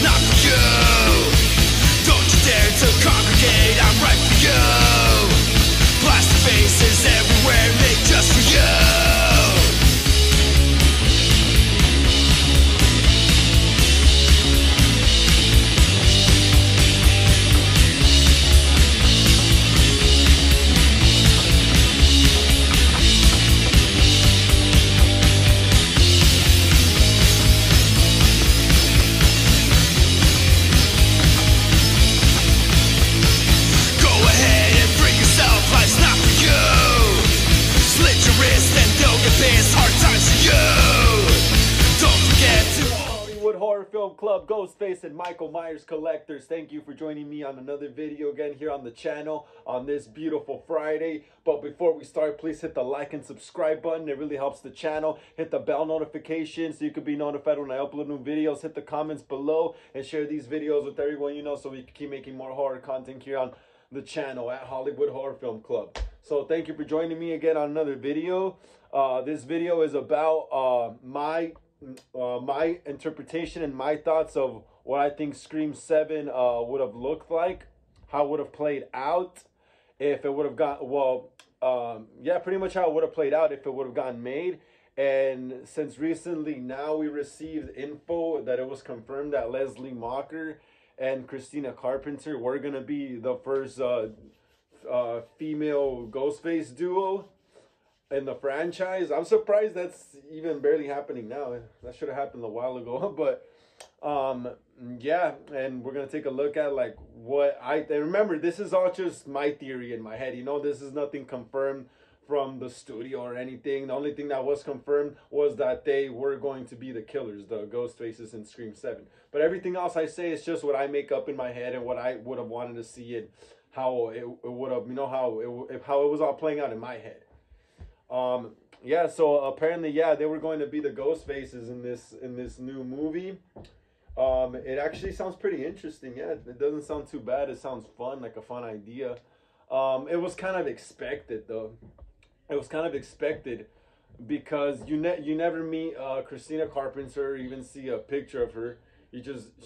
not for you. Don't you dare to congregate, I'm right for you. Plastic faces everywhere, made just for you. Horror Film Club, Ghostface, and Michael Myers collectors, thank you for joining me on another video again here on the channel on this beautiful Friday. But before we start, please hit the like and subscribe button. It really helps the channel. Hit the bell notification so you can be notified when I upload new videos. Hit the comments below and share these videos with everyone you know so we can keep making more horror content here on the channel at Hollywood Horror Film Club. So thank you for joining me again on another video. This video is about my interpretation and my thoughts of what I think Scream 7 would have looked like, how it would have played out if it would have got, yeah, pretty much how it would have played out if it would have gotten made. And since recently now we received info that it was confirmed that Leslie Macher and Christina Carpenter were going to be the first female Ghostface duo in the franchise. I'm surprised that's even barely happening now. That should have happened a while ago. But yeah, and we're gonna take a look at like what and remember, this is all just my theory in my head, you know. This is nothing confirmed from the studio or anything. The only thing that was confirmed was that they were going to be the killers, the Ghostfaces in Scream 7. But everything else I say is just what I make up in my head and what I would have wanted to see and how it would have, you know, how it was all playing out in my head. Yeah, so apparently, yeah, they were going to be the Ghostfaces in this new movie. It actually sounds pretty interesting. Yeah, it doesn't sound too bad. It sounds fun, like a fun idea. It was kind of expected though. It was kind of expected because you never meet Christina Carpenter or even see a picture of her.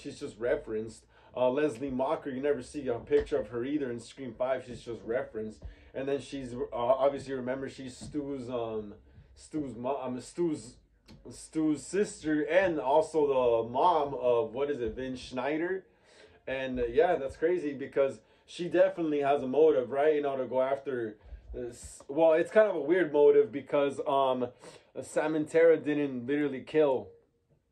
She's just referenced. Leslie Macher, you never see a picture of her either in Scream 5. She's just referenced. And then she's obviously, remember, she's Stu's sister and also the mom of, what is it, Vince Schneider. And yeah, that's crazy because she definitely has a motive, right? You know, to go after this. Well, it's kind of a weird motive because Sam and Tara didn't literally kill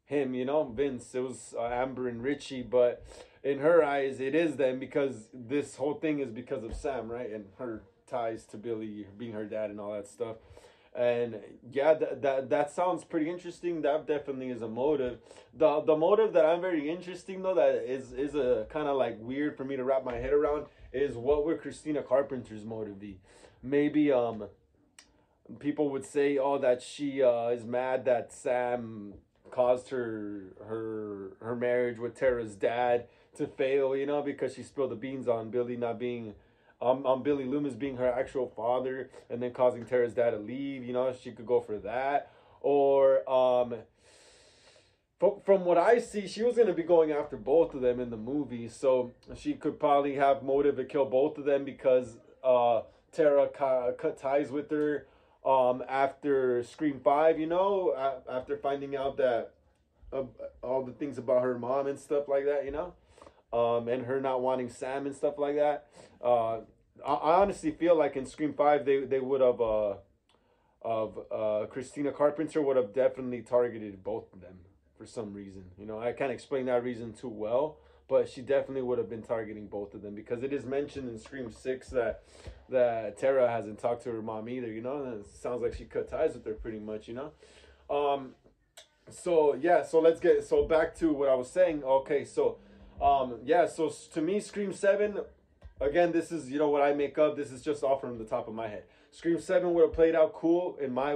him, you know, Vince. It was Amber and Richie, but in her eyes, it is them because this whole thing is because of Sam, right? And her ties to Billy being her dad and all that stuff. And yeah, that sounds pretty interesting. That definitely is a motive. The motive that I'm very interesting though, that is a kind of like weird for me to wrap my head around, is what would Christina Carpenter's motive be? Maybe people would say, oh, that she is mad that Sam caused her marriage with Tara's dad to fail, you know, because she spilled the beans on Billy not being Billy Loomis being her actual father and then causing Tara's dad to leave. You know, she could go for that. Or from what I see, she was going to be going after both of them in the movie, so she could probably have motive to kill both of them because Tara cut ties with her after Scream 5, you know, after finding out that all the things about her mom and stuff like that, you know, and her not wanting Sam and stuff like that. I honestly feel like in Scream 5 they would have Christina Carpenter would have definitely targeted both of them for some reason. You know, I can't explain that reason too well, but she definitely would have been targeting both of them because it is mentioned in Scream 6 that Tara hasn't talked to her mom either, you know, and it sounds like she cut ties with her pretty much, you know. So yeah, so back to what I was saying. Okay, so yeah, so to me, Scream 7, again, this is, you know, what I make up. This is just all from the top of my head. Scream 7 would have played out cool in my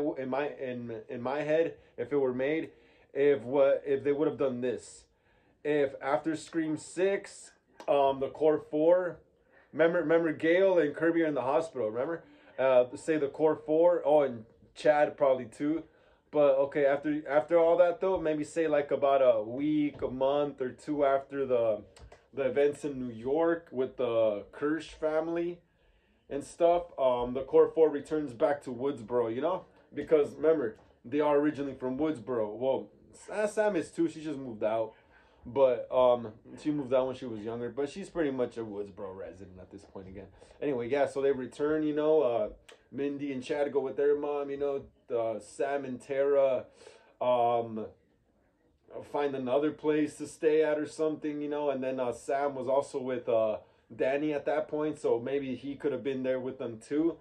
head if it were made, if they would have done this. If after Scream 6, the core 4, remember Gail and Kirby are in the hospital, remember? Say the core 4, oh, and Chad probably too. But okay, after all that though, maybe say like about a week, a month or two after the events in New York with the Kirsch family and stuff, the core four returns back to Woodsboro, you know? Because remember, they are originally from Woodsboro. Well, Sam is too, she just moved out. But she moved out when she was younger, but she's pretty much a Woodsboro resident at this point again. Anyway, yeah, so they return, you know, Mindy and Chad go with their mom, you know, Sam and Tara um find another place to stay at or something, you know, and then Sam was also with Danny at that point, so maybe he could have been there with them too,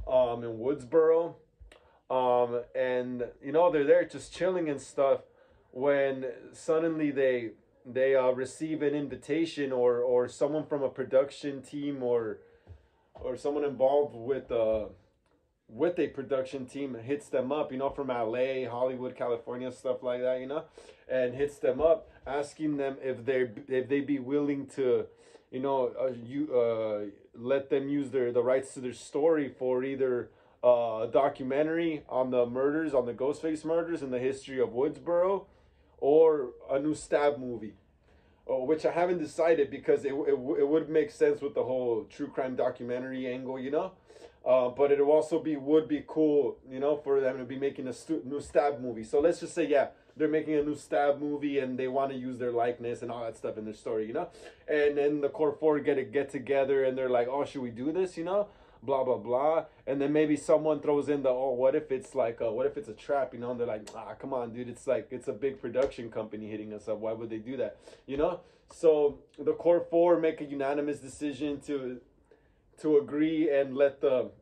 in Woodsboro. And you know, they're there just chilling and stuff when suddenly they receive an invitation, or someone from a production team, or someone involved with a production team hits them up, you know, from LA, Hollywood, California, stuff like that, you know, and hits them up asking them if they be willing to, you know, let them use the rights to their story for either a documentary on the murders, on the Ghostface murders and the history of Woodsboro, or a new stab movie. Which I haven't decided, because it would make sense with the whole true crime documentary angle, you know. But it would be cool, you know, for them to be making a new stab movie. So let's just say, yeah, they're making a new stab movie and they want to use their likeness and all that stuff in their story, you know. And then the core four get together and they're like, oh, should we do this, you know? Blah blah blah. And then maybe someone throws in the, oh, what if it's like what if it's a trap, you know? And they're like, ah, come on, dude, it's like, it's a big production company hitting us up, why would they do that, you know? So the core four make a unanimous decision to agree and let the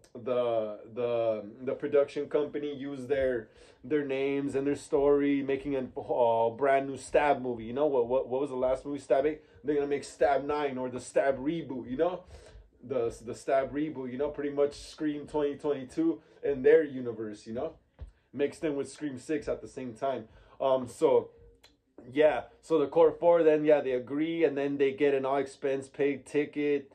production company use their names and their story, making a brand new stab movie. You know what was the last movie, Stab 8? They're gonna make Stab 9, or the Stab reboot, you know, the Stab reboot, you know, pretty much Scream 2022 in their universe, you know, mixed in with Scream 6 at the same time. So yeah, so the core four then, yeah, they agree, and then they get an all expense paid ticket,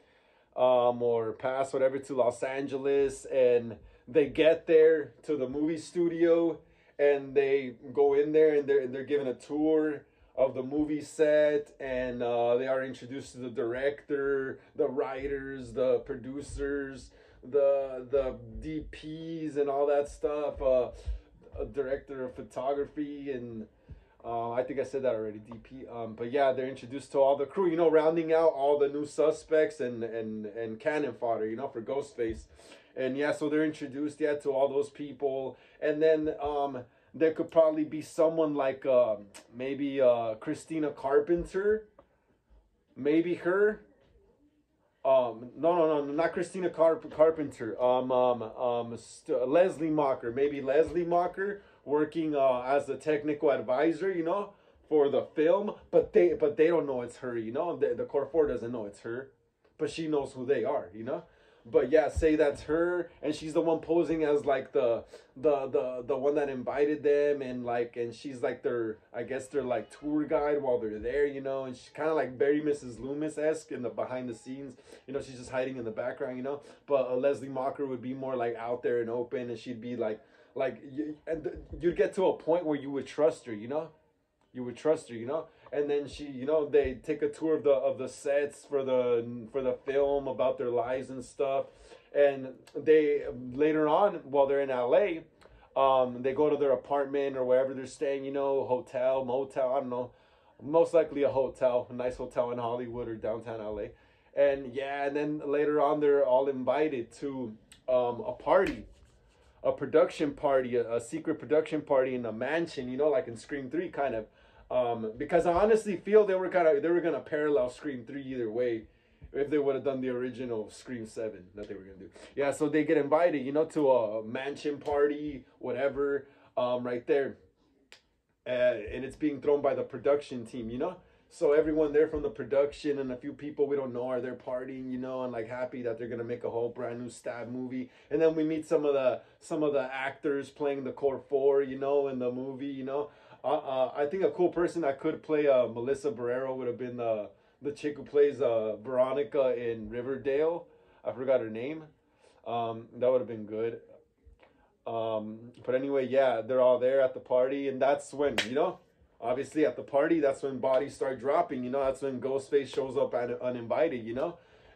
or pass, whatever, to Los Angeles, and they get there to the movie studio, and they go in there, and they're given a tour of the movie set, and they are introduced to the director, the writers, the producers, the DPs, and all that stuff. A director of photography, and I think I said that already, DP. But yeah, they're introduced to all the crew, you know, rounding out all the new suspects and cannon fodder, you know, for Ghostface. And yeah, so they're introduced, yeah, to all those people. And then there could probably be someone like maybe Christina Carpenter, maybe her. No, not Christina Carpenter. Leslie Macher, maybe Leslie Macher, working as a technical advisor, you know, for the film. But they don't know it's her, you know. The core four doesn't know it's her, but she knows who they are, you know. But yeah, say that's her, and she's the one posing as like the one that invited them, and she's like their, I guess, their like tour guide while they're there, you know. And she's kind of like very Mrs. Loomis-esque in the behind the scenes, you know. She's just hiding in the background, you know. But Leslie Macher would be more like out there and open, and she'd be you'd get to a point where you would trust her, you know. You would trust her, you know. And then she, you know, they take a tour of the sets for the film, about their lives and stuff. And they later on, while they're in LA, they go to their apartment or wherever they're staying, you know, hotel, motel, I don't know, most likely a hotel, a nice hotel in Hollywood or downtown LA. And yeah, and then later on, they're all invited to a party, a production party, a secret production party in a mansion, you know, like in Scream 3 kind of. Because I honestly feel they were gonna parallel Scream 3 either way, if they would have done the original Scream 7 that they were gonna do. Yeah, so they get invited, you know, to a mansion party, whatever, right there, and it's being thrown by the production team, you know. So everyone there from the production and a few people we don't know are there partying, you know, and like happy that they're gonna make a whole brand new stab movie. And then we meet some of the actors playing the core four, you know, in the movie, you know. I think a cool person that could play Melissa Barrero would have been the chick who plays Veronica in Riverdale. I forgot her name. That would have been good. But anyway, yeah, they're all there at the party, and that's when, obviously at the party, that's when bodies start dropping. That's when Ghostface shows up uninvited.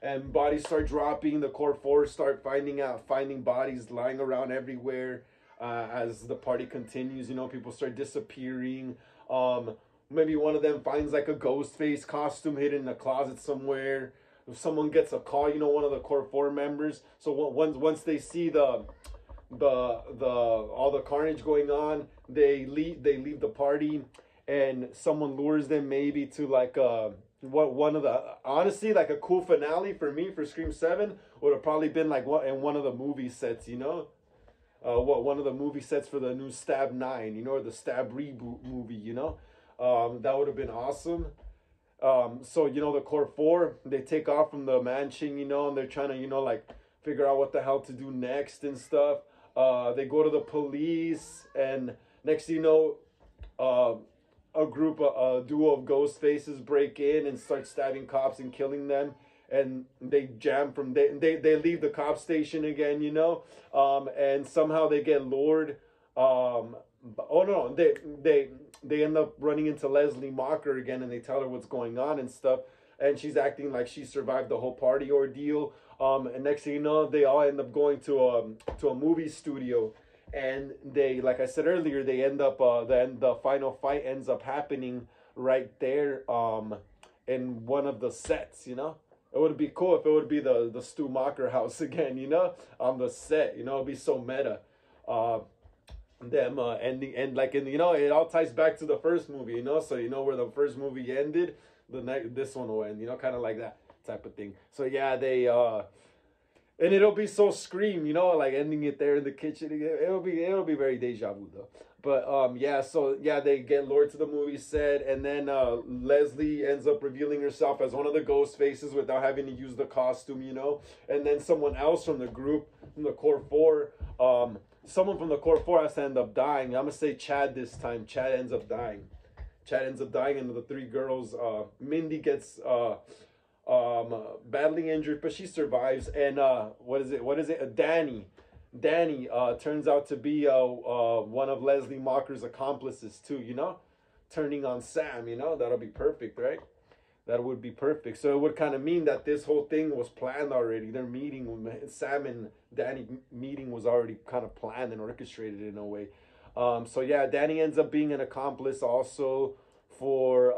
And bodies start dropping. The core four start finding bodies lying around everywhere. As the party continues, people start disappearing. Maybe one of them finds like a Ghostface costume hidden in a closet somewhere. If someone gets a call, one of the core four members. So once they see the all the carnage going on, they leave the party, and someone lures them maybe to like one of the, honestly, like a cool finale for me for Scream 7 would have probably been like what in one of the movie sets, one of the movie sets for the new Stab 9, or the Stab reboot movie, that would have been awesome. So the core four, they take off from the mansion, and they're trying to like figure out what the hell to do next and stuff. They go to the police, and next thing you know, a duo of ghost faces break in and start stabbing cops and killing them. And they jam from they leave the cop station again, and somehow they get lured. Oh no, they end up running into Leslie Macher again, and they tell her what's going on and stuff. And she's acting like she survived the whole party ordeal. And next thing you know, they all end up going to a movie studio, and they, like I said earlier, they end up then the final fight ends up happening right there in one of the sets. It would be cool if it would be the Stu Macher house again, on the set. It'd be so meta. Them ending, and like in it all ties back to the first movie, so where the first movie ended, this one will end, kind of like that type of thing. So yeah, they and it'll be so Scream, like ending it there in the kitchen. It'll be very deja vu though. But yeah, so yeah, they get lured to the movie set, and then Leslie ends up revealing herself as one of the ghost faces without having to use the costume, and then someone else from the group, from the core four, someone from the core four has to end up dying. I'm gonna say Chad this time. Chad ends up dying, and the three girls, Mindy gets badly injured, but she survives. And what is it? Danny turns out to be one of Leslie Macher's accomplices too. Turning on Sam. That'll be perfect, right? That would be perfect. So it would kind of mean that this whole thing was planned already. Their meeting, Sam and Danny meeting, was already kind of planned and orchestrated in a way. So yeah, Danny ends up being an accomplice also for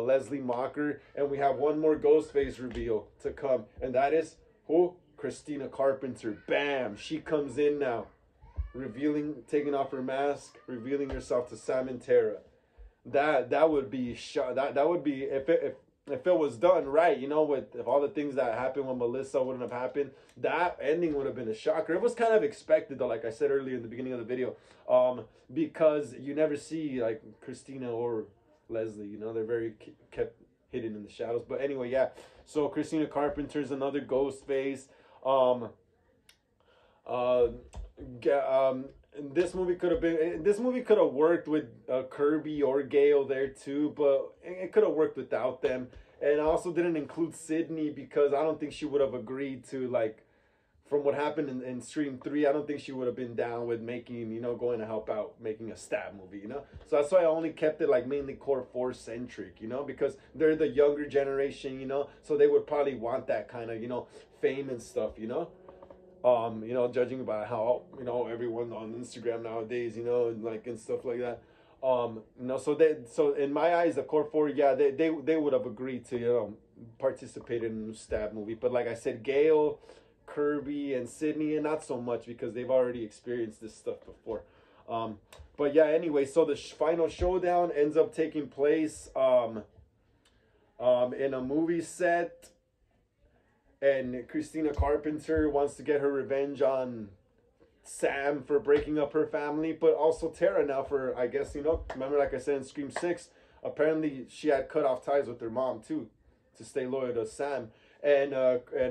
Leslie Macher. And we have one more Ghostface reveal to come. And that is who? Christina Carpenter. Bam! She comes in now, taking off her mask, revealing herself to Sam and Tara. That would be that would be, if it was done right, if all the things that happened with Melissa wouldn't have happened, that ending would have been a shocker. It was kind of expected though, like I said earlier in the beginning of the video, because you never see like Christina or Leslie, they're very kept hidden in the shadows. But anyway, yeah, so Christina Carpenter's another ghost face. This movie could have worked with Kirby or Gale there too, but it could have worked without them. And I also didn't include Sydney because I don't think she would have agreed to, like, from what happened in Scream 3, I don't think she would have been down with making, going to help out making a stab movie, So that's why I only kept it like mainly core 4 centric, because they're the younger generation, so they would probably want that kind of, fame and stuff, judging by how, everyone on Instagram nowadays, and like, and stuff like that. So in my eyes, the core 4, yeah, they would have agreed to, participate in a stab movie. But like I said, Gale, Kirby, and Sydney, and not so much because they've already experienced this stuff before. But yeah, anyway, so the final showdown ends up taking place in a movie set. And Christina Carpenter wants to get her revenge on Sam for breaking up her family, but also Tara now for, I guess, remember, like I said in Scream 6, apparently she had cut off ties with her mom too, to stay loyal to Sam. And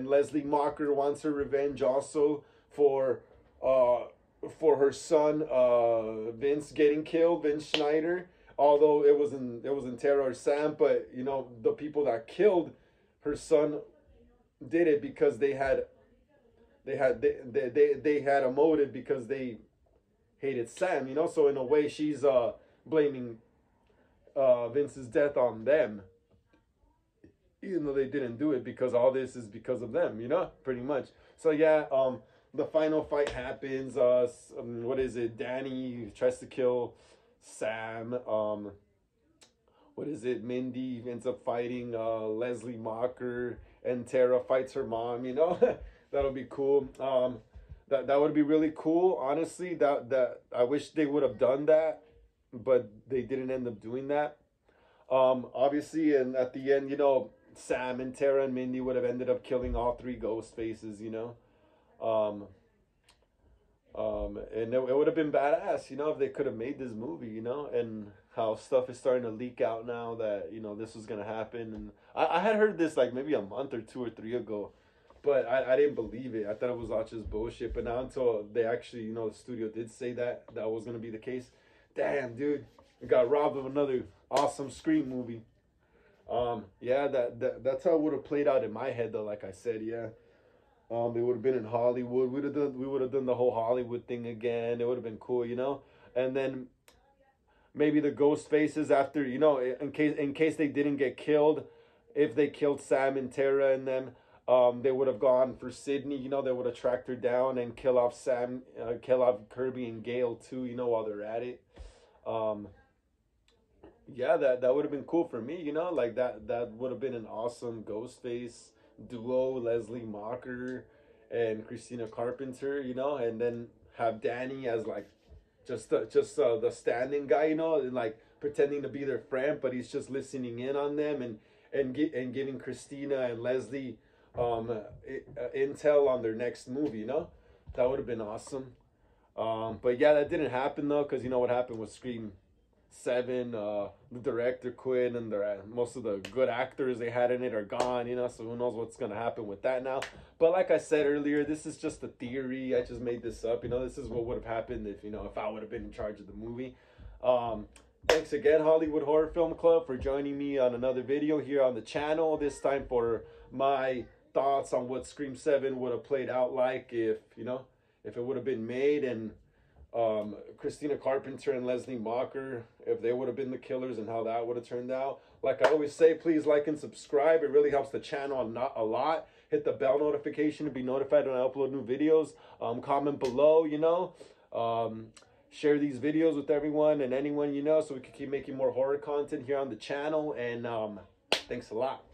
Leslie Macher wants her revenge also for her son Vince getting killed, Vince Schneider. Although it wasn't Tara or Sam, but the people that killed her son did it because they had a motive, because they hated Sam, you know. So in a way, she's blaming Vince's death on them, even though they didn't do it, because all this is because of them, you know, pretty much. So yeah, the final fight happens. What is it? Danny tries to kill Sam. What is it? Mindy ends up fighting Leslie Macher, and Tara fights her mom. You know, that'll be cool. That would be really cool. Honestly, that I wish they would have done that, but they didn't end up doing that. Obviously, and at the end, you know, Sam and Tara and Mindy would have ended up killing all three ghost faces, you know. And it would have been badass, you know, if they could have made this movie, you know, and how stuff is starting to leak out now that, you know, this was going to happen. And I had heard this like maybe a month or 2 or 3 ago, but I didn't believe it. I thought it was all just bullshit. But now until they actually, you know, the studio did say that was going to be the case. Damn, dude, we got robbed of another awesome Scream movie. Yeah, that's how it would have played out in my head, though. Like I said, yeah. They would have been in Hollywood. We would have done the whole Hollywood thing again. It would have been cool, you know. And then maybe the ghost faces after, you know, in case they didn't get killed, if they killed Sam and Tara and them, they would have gone for Sydney. You know, they would have tracked her down and kill off Kirby and Gale too. You know, while they're at it. Yeah, that would have been cool for me. You know, like that would have been an awesome Ghostface duo, Leslie Macher and Christina Carpenter, you know, and then have Danny as like just the standing guy, you know, and like pretending to be their friend, but he's just listening in on them and giving Christina and Leslie intel on their next movie, you know. That would have been awesome. But yeah, that didn't happen though, because you know what happened with Scream 7, the director quit, and most of the good actors they had in it are gone, you know, so who knows what's going to happen with that now. But like I said earlier, this is just a theory. I just made this up, you know. This is what would have happened if, you know, if I would have been in charge of the movie. Thanks again, Hollywood Horror Film Club, for joining me on another video here on the channel, this time for my thoughts on what Scream 7 would have played out like if, you know, if it would have been made, and Christina Carpenter and Leslie Macher, if they would have been the killers, and how that would have turned out. Like I always say, please like and subscribe. It really helps the channel a lot. Hit the bell notification to be notified when I upload new videos. Comment below, you know. Share these videos with everyone and anyone you know, so we can keep making more horror content here on the channel. And thanks a lot.